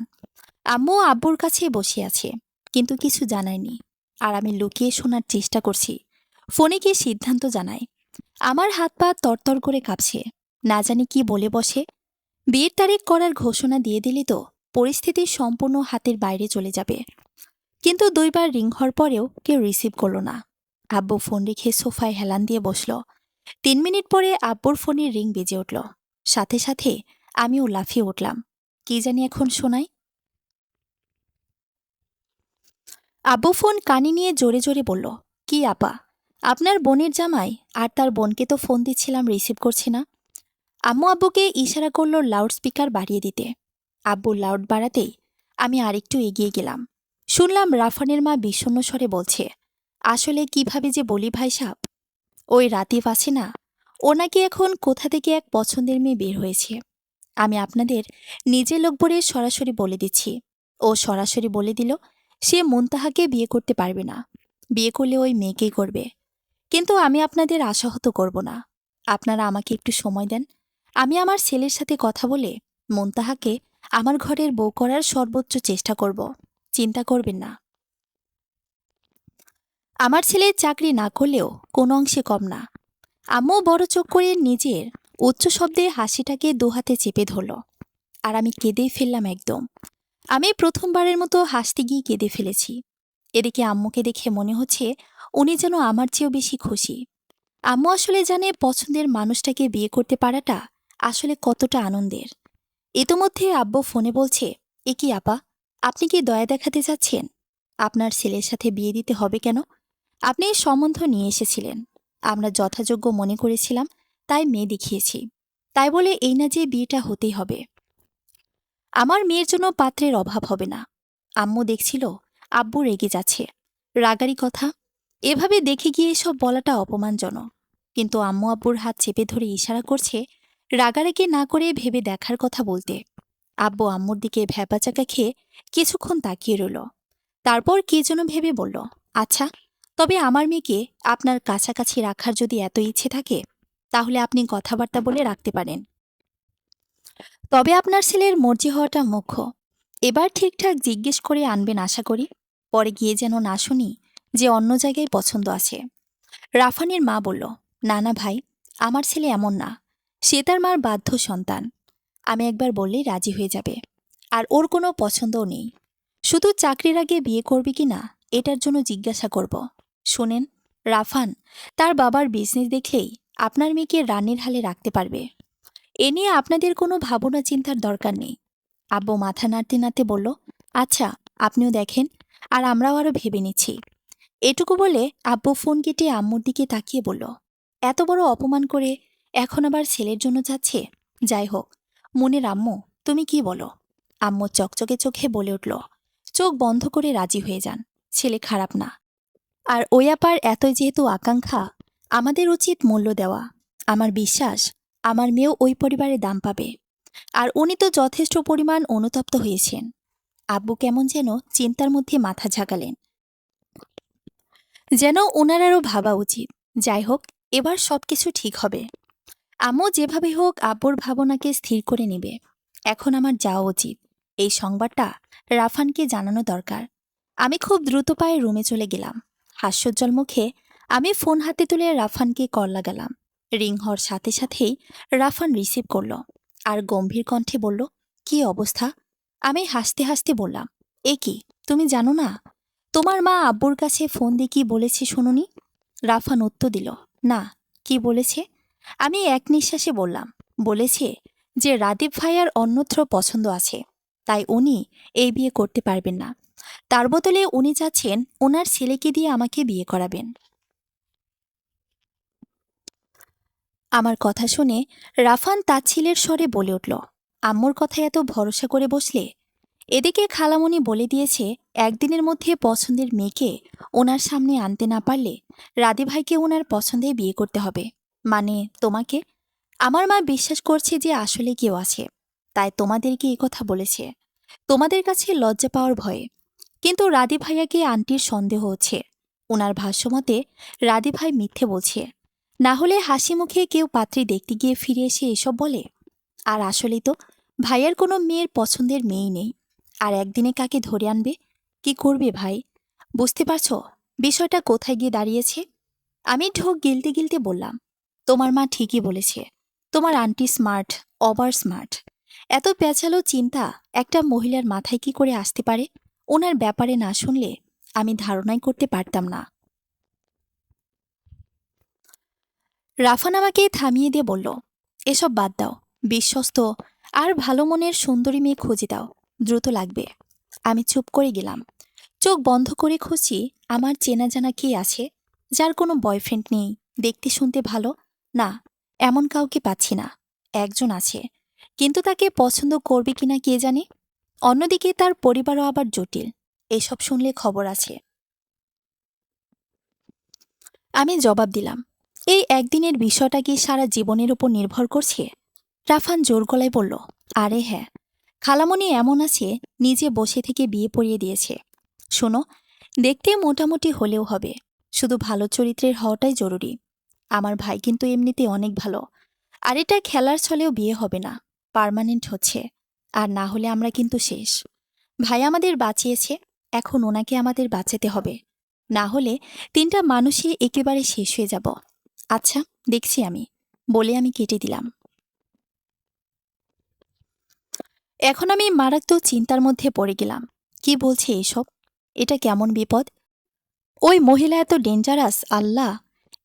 আম্মু আব্বুর কাছে বসে আছে, কিন্তু কিছু জানায়নি। আর আমি লুকিয়ে শোনার চেষ্টা করছি। ফোনে গিয়ে সিদ্ধান্ত জানাই। আমার হাত পা তরতর করে কাঁপছে, না জানি কি বলে বসে। বিয়ের তারিখ করার ঘোষণা দিয়ে দিলে তো পরিস্থিতি সম্পূর্ণ হাতের বাইরে চলে যাবে। কিন্তু দুইবার রিং হওয়ার পরেও কেউ রিসিভ করলো না। আব্বু ফোন রেখে সোফায় হেলান দিয়ে বসল। 3 মিনিট পরে আব্বুর ফোনের রিং বেজে উঠল। সাথে সাথে আমিও লাফিয়ে উঠলাম। কি জানি এখন শোনাই। আব্বু ফোন কানে নিয়ে জোরে জোরে বলল, কি আপা, আপনার বোনের জামাই আর তার বোনকে তো ফোন দিচ্ছিলাম, রিসিভ করছে না। আম্মু আব্বুকে ইশারা করল লাউড স্পিকার বাড়িয়ে দিতে। আব্বু লাউড বাড়াতেই আমি আরেকটু এগিয়ে গেলাম। শুনলাম রাফানের মা বিষণ্ণ স্বরে বলছে, আসলে কিভাবে যে বলি ভাই সাব, ওই রাতিফ আছে না, ও নাকি এখন কোথা থেকে এক পছন্দের মেয়ে বের হয়েছে। আমি আপনাদের নিজের লোক বলে সরাসরি বলে দিচ্ছি। ও সরাসরি বলে দিল সে মুনতাহাকে বিয়ে করতে পারবে না, বিয়ে করলে ওই মেয়েকেই করবে। কিন্তু আমি আপনাদের আশাহত করব না। আপনারা আমাকে একটু সময় দেন। আমি আমার ছেলের সাথে কথা বলে মুনতাহাকে আমার ঘরের বউ করার সর্বোচ্চ চেষ্টা করব। চিন্তা করবেন না। আমার ছেলে চাকরি না করলেও কোনো অংশে কম না। আম্মু বড় চোখ করে নিজের উচ্চ শব্দে হাসিটাকে দুহাতে চেপে ধরল। আর আমি কেঁদেই ফেললাম একদম। আমি প্রথমবারের মতো হাসতে গিয়ে কেঁদে ফেলেছি। এদিকে আম্মুকে দেখে মনে হচ্ছে উনি যেন আমার চেয়েও বেশি খুশি। আম্মু আসলে জানে পছন্দের মানুষটাকে বিয়ে করতে পারাটা আসলে কতটা আনন্দের। ইতোমধ্যে আব্বু ফোনে বলছে, এ কি আপা, আপনি কি দয়া দেখাতে চাচ্ছেন? আপনার ছেলের সাথে বিয়ে দিতে হবে কেন? আপনি এই সম্বন্ধ নিয়ে এসেছিলেন, আমরা যথাযোগ্য মনে করেছিলাম, তাই মেয়ে দেখিয়েছি। তাই বলে এই না যে বিয়েটা হতেই হবে। আমার মেয়ের জন্য পাত্রের অভাব হবে না। আম্মু দেখছিল আব্বু রেগে যাচ্ছে, রাগারি কথা। এভাবে দেখে গিয়ে এসব বলাটা অপমানজনক। কিন্তু আম্মু আব্বুর হাত চেপে ধরে ইশারা করছে রাগারাগি না করে ভেবে দেখার কথা বলতে। আব্বু আম্মুর দিকে ভ্যাপাচাকা খেয়ে কিছুক্ষণ তাকিয়ে রইল। তারপর কে যেন ভেবে বলল, আচ্ছা, তবে আমার মেয়েকে আপনার কাছাকাছি রাখার যদি এত ইচ্ছে থাকে, তাহলে আপনি কথাবার্তা বলে রাখতে পারেন। তবে আপনার ছেলের মর্জি হওয়াটা মুখ্য। এবার ঠিকঠাক জিজ্ঞেস করে আনবেন আশা করি। পরে গিয়ে যেন না শুনি যে অন্য জায়গায় পছন্দ আছে। রাফানের মা বলল, না না ভাই, আমার ছেলে এমন না। সে তার মার বাধ্য সন্তান। আমি একবার বললেই রাজি হয়ে যাবে। আর ওর কোনো পছন্দও নেই। শুধু চাকরির আগে বিয়ে করবে কি না এটার জন্য জিজ্ঞাসা করব। শোনেন, রাফান তার বাবার বিজনেস দেখলেই আপনার মেয়েকে রানীর হালে রাখতে পারবে। এ নিয়ে আপনাদের কোনো ভাবনা চিন্তার দরকার নেই। আব্বু মাথা নাড়তে নাড়তে বলল, আচ্ছা, আপনিও দেখেন, আর আমরাও আরও ভেবে নিচ্ছি। এটুকু বলে আব্বু ফোন কেটে আম্মুর দিকে তাকিয়ে বলল, এত বড় অপমান করে এখন আবার ছেলের জন্য যাচ্ছে। যাই হোক, মনের আম্মু, তুমি কি বলো? আম্মু চকচকে চোখে বলে উঠল, চোখ বন্ধ করে রাজি হয়ে যান, ছেলে খারাপ না। আর ওই আপার এতই যেহেতু আকাঙ্ক্ষা, আমাদের উচিত মূল্য দেওয়া। আমার বিশ্বাস আমার মেয়েও ওই পরিবারে দাম পাবে। আর উনি তো যথেষ্ট পরিমাণ অনুতপ্ত হয়েছেন। আব্বু কেমন যেন চিন্তার মধ্যে মাথা ঝাঁকালেন, যেন ওনার আরও ভাবা উচিত। যাই হোক, এবার সবকিছু ঠিক হবে। আম্মু যেভাবে হোক আব্বুর ভাবনাকে স্থির করে নেবে। এখন আমার যাওয়া উচিত। এই সংবাদটা রাফানকে জানানো দরকার। আমি খুব দ্রুত পায়ে রুমে চলে গেলাম। হাস্যোজ্জ্বল মুখে আমি ফোন হাতে তুলে রাফানকে কল লাগালাম। রিং হওয়ার সাথে সাথেই রাফান রিসিভ করল আর গম্ভীর কণ্ঠে বলল, কি অবস্থা? আমি হাসতে হাসতে বললাম, এ কি, তুমি জানো না? তোমার মা আব্বুর কাছে ফোন দিয়ে কি বলেছে শুনুনি? রাফান উত্তর দিল, না, কি বলেছে? আমি এক নিঃশ্বাসে বললাম, বলেছে যে রাদীপ ভাইয়ার অন্যত্র পছন্দ আছে, তাই উনি এই বিয়ে করতে পারবেন না। তার বদলে উনি চাচ্ছেন ওনার ছেলেকে দিয়ে আমাকে বিয়ে করাবেন। আমার কথা শুনে রাফান তাচ্ছিলের স্বরে বলে উঠল, আম্মুর কথায় এত ভরসা করে বসলে? এদিকে খালামণি বলে দিয়েছে একদিনের মধ্যে পছন্দের মেয়েকে ওনার সামনে আনতে না পারলে রাদি ভাইকে ওনার পছন্দে বিয়ে করতে হবে। মানে তোমাকে। আমার মা বিশ্বাস করছে যে আসলে কেউ আছে, তাই তোমাদেরকে এই কথা বলেছে, তোমাদের কাছে লজ্জা পাওয়ার ভয়ে। কিন্তু রাদি ভাইয়াকে আন্টির সন্দেহ হচ্ছে। ওনার ভাষ্যমতে রাদি ভাই মিথ্যে বলছে, না হলে হাসি মুখে কেউ পাত্রী দেখতে গিয়ে ফিরে এসে এসব বলে। আর আসলেই তো ভাইয়ার কোনো মেয়ের পছন্দের মেয়েই নেই। আর একদিনে কাকে ধরে আনবে? কি করবে ভাই? বুঝতে পারছো বিষয়টা কোথায় গিয়ে দাঁড়িয়েছে? আমি ঢোক গিলতে গিলতে বললাম, তোমার মা ঠিকই বলেছে। তোমার আন্টি স্মার্ট, ওভার স্মার্ট। এত পেঁচালো চিন্তা একটা মহিলার মাথায় কি করে আসতে পারে? ওনার ব্যাপারে না শুনলে আমি ধারণাই করতে পারতাম না। রাফান আমাকে থামিয়ে দিয়ে বলল, এসব বাদ দাও, বিশ্বস্ত আর ভালো মনের সুন্দরী মেয়ে খুঁজে দাও, দ্রুত লাগবে। আমি চুপ করে গেলাম। চোখ বন্ধ করে খুঁজছি আমার চেনা জানা কে আছে যার কোনো বয়ফ্রেন্ড নেই, দেখতে শুনতে ভালো। না, এমন কাউকে পাচ্ছি না। একজন আছে, কিন্তু তাকে পছন্দ করবে কিনা কে জানে। অন্যদিকে তার পরিবারও আবার জটিল, এসব শুনলে খবর আছে। আমি জবাব দিলাম, এই একদিনের বিষয়টা কি সারা জীবনের উপর নির্ভর করছে? রাফান জোর গলায় বলল, আরে হ্যাঁ, খালামণি এমন আছে নিজে বসে থেকে বিয়ে পড়িয়ে দিয়েছে। শোনো, দেখতে মোটামুটি হলেও হবে, শুধু ভালো চরিত্রের হওয়াটাই জরুরি। আমার ভাই কিন্তু এমনিতে অনেক ভালো। আর এটা খেলার ছলেও বিয়ে হবে না, পার্মানেন্ট হচ্ছে। আর না হলে আমরা কিন্তু শেষ। ভাই আমাদের বাঁচিয়েছে, এখন ওনাকে আমাদের বাঁচাতে হবে। না হলে তিনটা মানুষই একেবারে শেষ হয়ে যাব। আচ্ছা, দেখছি আমি, বলে আমি কেটে দিলাম। এখন আমি মারাত্মক চিন্তার মধ্যে পড়ে গেলাম। কি বলছে এসব? এটা কেমন বিপদ? ওই মহিলা এত ডেঞ্জারাস, আল্লাহ!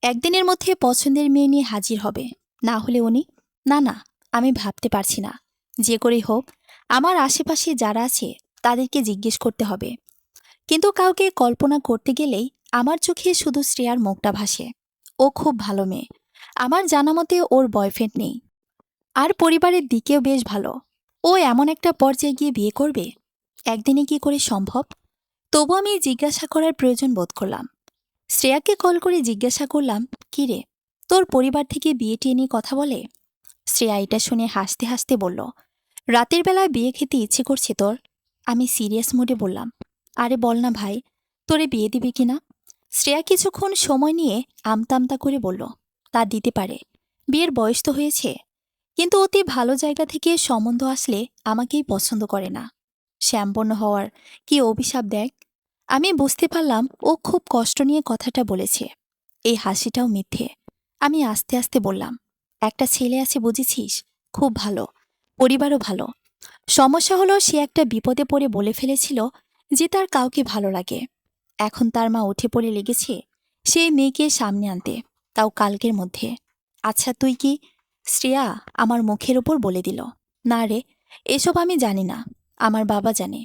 একদিনের মধ্যে পছন্দের মেয়ে নিয়ে হাজির হবে, না হলে উনি। না না, আমি ভাবতে পারছি না। যে করেই হোক, আমার আশেপাশে যারা আছে তাদেরকে জিজ্ঞেস করতে হবে। কিন্তু কাউকে কল্পনা করতে গেলেই আমার চোখে শুধু শ্রেয়ার মুখটা ভাসে। ও খুব ভালো মেয়ে, আমার জানা মতে ওর বয়ফ্রেন্ড নেই। আর পরিবারের দিকেও বেশ ভালো। ও এমন একটা পর্যায়ে গিয়ে বিয়ে করবে, একদিনে কি করে সম্ভব? তবু আমি জিজ্ঞাসা করার প্রয়োজন বোধ করলাম। শ্রেয়াকে কল করে জিজ্ঞাসা করলাম, কি রে, তোর পরিবার থেকে বিয়ে টিয়ে নিয়ে কথা বলে? শ্রেয়া এটা শুনে হাসতে হাসতে বলল, রাতের বেলায় বিয়ে খেতে ইচ্ছে করছে তোর? আমি সিরিয়াস মুডে বললাম, আরে বল না ভাই, তোরে বিয়ে দিবি কিনা? শ্রেয়া কিছুক্ষণ সময় নিয়ে আমতামতা করে বলল, তা দিতে পারে, বিয়ের বয়স তো হয়েছে। কিন্তু অতি ভালো জায়গা থেকে সম্বন্ধ আসলে আমাকেই পছন্দ করে না। শ্যামবর্ণ হওয়ার কি অভিশাপ দেখ! আমি বুঝতে পারলাম ও খুব কষ্ট নিয়ে কথাটা বলেছে। এই হাসিটাও মিথ্যে। আমি আস্তে আস্তে বললাম, একটা ছেলে আছে বুঝেছিস, খুব ভালো, পরিবারও ভালো। সমস্যা হলো সে একটা বিপদে পড়ে বলে ফেলেছিল যে তার কাউকে ভালো লাগে। এখন তার মা উঠে পড়ে লেগেছে সেই মেয়েকে সামনে আনতে, তাও কালকের মধ্যে। আচ্ছা তুই কি? শ্রেয়া আমার মুখের ওপর বলে দিল, না রে, এসব আমি জানি না, আমার বাবা জানে।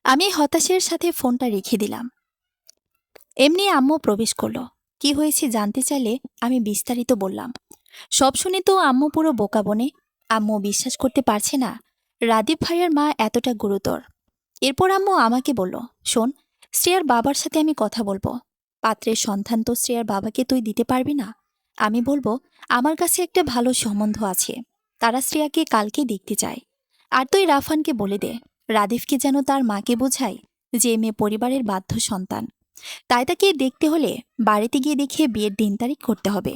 আমি হতাশের সাথে ফোনটা রেখে দিলাম। এমনি আম্মু প্রবেশ করলো। কি হয়েছে জানতে চাইলে আমি বিস্তারিত বললাম। সব শুনে তো আম্মু পুরো বোকা বনে। আম্মু বিশ্বাস করতে পারছে না রাদীপ ভাইয়ের মা এতটা গুরুতর। এরপর আম্মু আমাকে বলল, শোন, শ্রেয়ার বাবার সাথে আমি কথা বলবো। পাত্রের সন্ধান তো শ্রেয়ার বাবাকে তুই দিতে পারবি না। আমি বলবো আমার কাছে একটা ভালো সম্বন্ধ আছে, তারা শ্রেয়াকে কালকে দেখতে চায়। আর তুই রাফানকে বলে দে রাদিফকে যেন তার মাকে বোঝায় যে মেয়ে পরিবারের বাধ্য সন্তান, তাই তাকে দেখতে হলে বাড়িতে গিয়ে দেখিয়ে বিয়ের দিন তারিখ করতে হবে।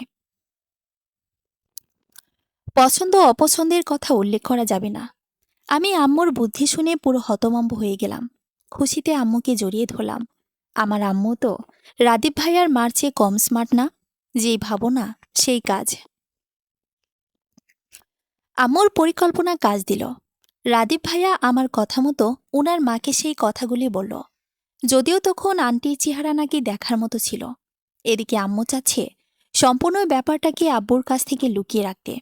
পছন্দ অপছন্দের কথা উল্লেখ করা যাবে না। আমি আম্মুর বুদ্ধি শুনে পুরো হতমম্ব হয়ে গেলাম। খুশিতে আম্মুকে জড়িয়ে ধরলাম। আমার আম্মু তো রাদীপ ভাইয়ার মার চেয়ে কম স্মার্ট না। যেই ভাবনা সেই কাজ। আম্মুর পরিকল্পনা কাজ দিল। রাদীপ ভাইয়া আমার কথা মতো উনার মাকে সেই কথাগুলি বলল। যদিও তখন আন্টির চেহারা নাকি দেখার মতো ছিল। এদিকে আম্মু চাচ্ছে সম্পূর্ণ ব্যাপারটাকে আব্বুর কাছ থেকে লুকিয়ে রাখতে।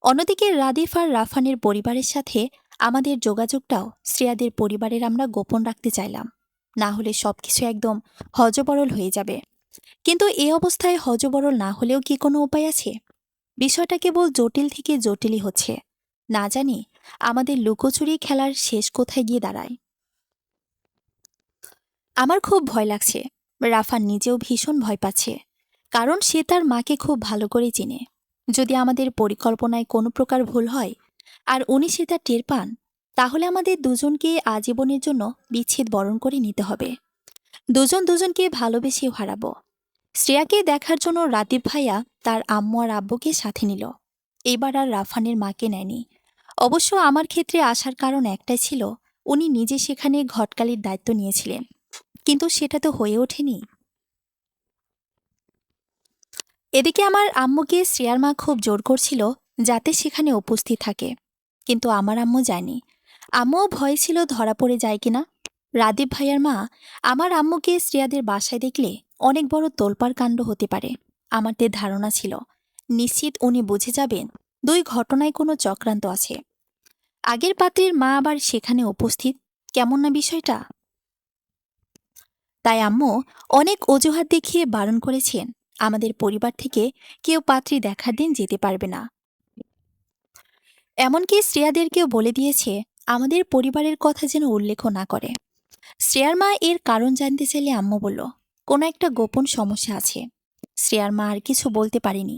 অন্যদিকে রাদিফ আর রাফানের পরিবারের সাথে আমাদের যোগাযোগটাও শ্রেয়াদের পরিবারের আমরা গোপন রাখতে চাইলাম, না হলে সবকিছু একদম হজবরল হয়ে যাবে। কিন্তু এই অবস্থায় হজবরল না হলেও কি কোনো উপায় আছে? বিষয়টা কেবল জটিল থেকে জটিলই হচ্ছে। না জানি আমাদের লুকোচুরি খেলার শেষ কোথায় গিয়ে দাঁড়ায়। আমার খুব ভয় লাগছে। রাফান নিজেও ভীষণ ভয় পাচ্ছে, কারণ সে তার মাকে খুব ভালো করে চিনে। যদি আমাদের পরিকল্পনায় কোনো প্রকার ভুল হয় আর উনি সেটা টের পান, তাহলে আমাদের দুজনকে আজীবনের জন্য বিচ্ছেদ বরণ করে নিতে হবে। দুজন দুজনকে ভালোবেসেও হারাবো। শ্রেয়াকে দেখার জন্য রাদীপ ভাইয়া তার আম্মু আর আব্বুকে সাথে নিল। এবার আর রাফানের মাকে নেয়নি। অবশ্য আমার ক্ষেত্রে আসার কারণ একটাই ছিল, উনি নিজে সেখানে ঘটকালির দায়িত্ব নিয়েছিলেন, কিন্তু সেটা তো হয়ে ওঠেনি। এদিকে আমার আম্মুকে শ্রেয়ার মা খুব জোর করছিল যাতে সেখানে উপস্থিত থাকে, কিন্তু আমার আম্মু যায়নি। আম্মুও ভয় ছিল ধরা পড়ে যায় কিনা। রাদীপ ভাইয়ার মা আমার আম্মুকে শ্রেয়াদের বাসায় দেখলে অনেক বড় তোলপাড় কাণ্ড হতে পারে। আমাদের ধারণা ছিল নিশ্চিত উনি বুঝে যাবেন দুই ঘটনায় কোনো চক্রান্ত আছে। আগের পাত্রীর মা আবার সেখানে উপস্থিত, কেমন না বিষয়টা। তাই আম্মু অনেক অজুহাত দেখিয়ে বারণ করেছেন আমাদের পরিবার থেকে কেউ পাত্রী দেখার দিন যেতে পারবে না। এমনকি শ্রেয়াদেরকেও বলে দিয়েছে আমাদের পরিবারের কথা যেন উল্লেখ না করে। শ্রেয়ার মা এর কারণ জানতে চাইলে আম্মু বলল কোনো একটা গোপন সমস্যা আছে। শ্রেয়ার মা আর কিছু বলতে পারেনি,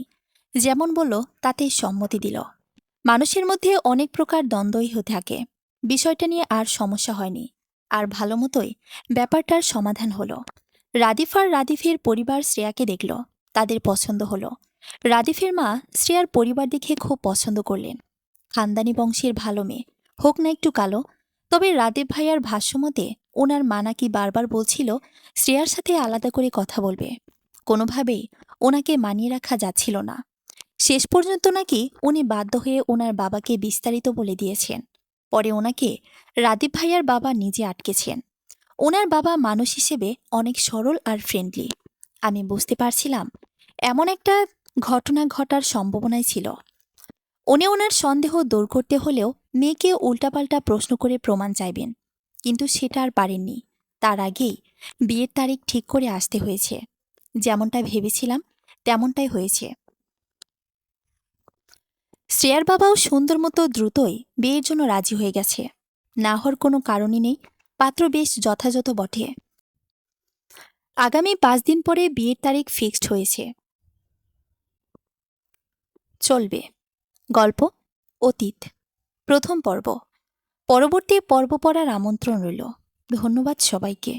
যেমন বলল তাতে সম্মতি দিল। মানুষের মধ্যে অনেক প্রকার দ্বন্দ্বই হয়ে থাকে। বিষয়টা নিয়ে আর সমস্যা হয়নি, আর ভালো মতোই ব্যাপারটার সমাধান হলো। রাদিফ আর রাদিফের পরিবার শ্রেয়াকে দেখল, তাদের পছন্দ হলো। রাদিফের মা শ্রেয়ার পরিবার দেখে খুব পছন্দ করলেন। খানদানি বংশের ভালো মেয়ে, হোক না একটু কালো। তবে রাদীপ ভাইয়ার ভাষ্যমতে ওনার মা নাকি বারবার বলছিল শ্রেয়ার সাথে আলাদা করে কথা বলবে। কোনোভাবেই ওনাকে মানিয়ে রাখা যাচ্ছিল না। শেষ পর্যন্ত নাকি উনি বাধ্য হয়ে ওনার বাবাকে বিস্তারিত বলে দিয়েছেন। পরে ওনাকে রাদীপ ভাইয়ার বাবা নিজে আটকেছেন। ওনার বাবা মানুষ হিসেবে অনেক সরল আর ফ্রেন্ডলি। আমি বুঝতে পারছিলাম এমন একটা ঘটনা ঘটার সম্ভাবনাই ছিল। উনি ওনার সন্দেহ দূর করতে হলেও মেয়েকে উল্টাপাল্টা প্রশ্ন করে প্রমাণ চাইবেন, কিন্তু সেটা আর পারেননি। তার আগেই বিয়ের তারিখ ঠিক করে আসতে হয়েছে। যেমনটা ভেবেছিলাম তেমনটাই হয়েছে। শ্রেয়ার বাবাও সুন্দর মতো দ্রুতই বিয়ের জন্য রাজি হয়ে গেছে। না হওয়ার কোনো কারণই নেই, পাত্র বেশ যথাযথ বটে। আগামী 5 দিন পরে বিয়ের তারিখ ফিক্সড হয়েছে। চলবে গল্প অতীত, প্রথম পর্ব। পরবর্তী পর্ব পড়ার আমন্ত্রণ রইল। ধন্যবাদ সবাইকে।